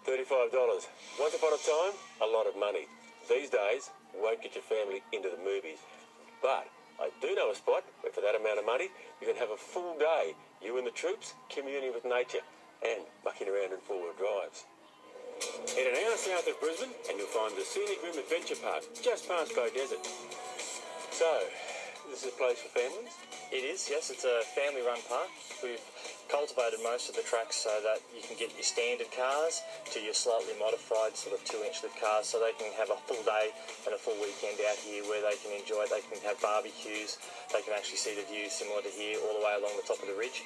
$35. Once upon a time, a lot of money. These days, won't get your family into the movies. But I do know a spot where for that amount of money, you can have a full day, you and the troops, communing with nature and mucking around in four-wheel drives. Head an hour south of Brisbane and you'll find the Scenic Adventure Park, just past Bow Desert. So, this is a place for families? It is, yes. It's a family-run park. We've cultivated most of the tracks so that you can get your standard cars to your slightly modified sort of 2-inch lift cars, so they can have a full day and a full weekend out here where they can enjoy it. They can have barbecues. They can actually see the views similar to here all the way along the top of the ridge.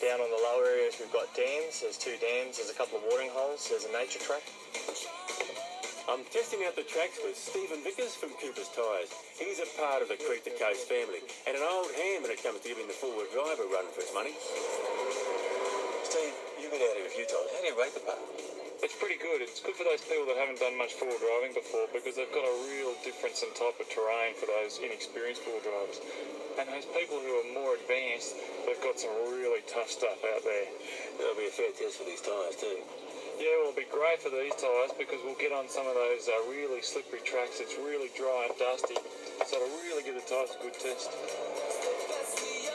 Down on the lower areas we've got dams. There's 2 dams. There's a couple of watering holes. There's a nature track. I'm testing out the tracks with Stephen Vickers from Cooper's Tyres. He's a part of the Creek to Coast family and an old hand when it comes to giving the four-wheel drive a run for its money. Steve, you've been out here a few times. How do you rate the park? It's pretty good. It's good for those people that haven't done much four-wheel driving before because they've got a real difference in type of terrain for those inexperienced four-wheel drivers. And those people who are more advanced, they've got some really tough stuff out there. That'll be a fair test for these tyres too. Yeah, well, it'll be great for these tyres because we'll get on some of those really slippery tracks. It's really dry and dusty, so it'll really give the tyres a good test.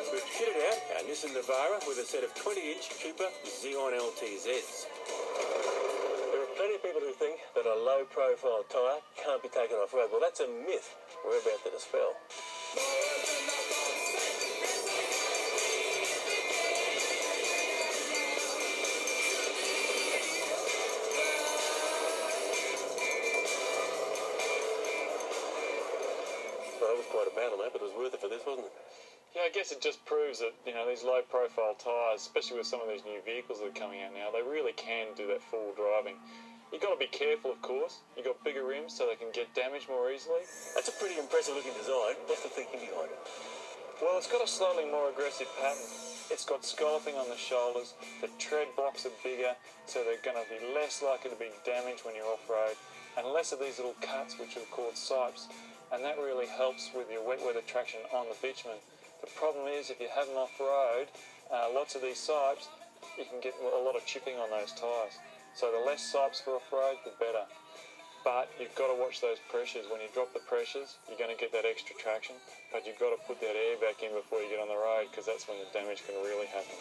We've kitted out our Nissan Navara with a set of 20-inch Cooper Xeon LTZs. There are plenty of people who think that a low-profile tyre can't be taken off-road. Well, that's a myth we're about to dispel. Well, that was quite a battle, mate, but it was worth it for this, wasn't it? Yeah, I guess it just proves that, you know, these low-profile tyres, especially with some of these new vehicles that are coming out now, they really can do that four-wheel driving. You've got to be careful, of course. You've got bigger rims so they can get damaged more easily. That's a pretty impressive-looking design. What's the thinking behind it? Well, it's got a slightly more aggressive pattern. It's got scalloping on the shoulders. The tread blocks are bigger, so they're going to be less likely to be damaged when you're off-road, and less of these little cuts, which are called sipes, and that really helps with your wet weather traction on the bitumen. The problem is, if you have them off-road, lots of these sipes, you can get a lot of chipping on those tyres. So the less sipes for off-road, the better. But you've got to watch those pressures. When you drop the pressures, you're going to get that extra traction, but you've got to put that air back in before you get on the road, because that's when the damage can really happen.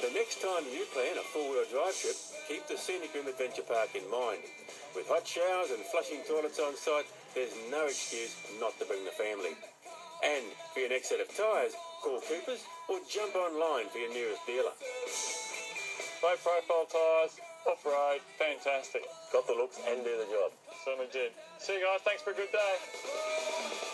The next time you plan a four-wheel drive trip, keep the Scenic Adventure Park in mind. With hot showers and flushing toilets on site, there's no excuse not to bring the family. And for your next set of tyres, call Cooper's or jump online for your nearest dealer. Low profile tyres, off-road, fantastic. Got the looks and do the job. Certainly did. See you guys, thanks for a good day.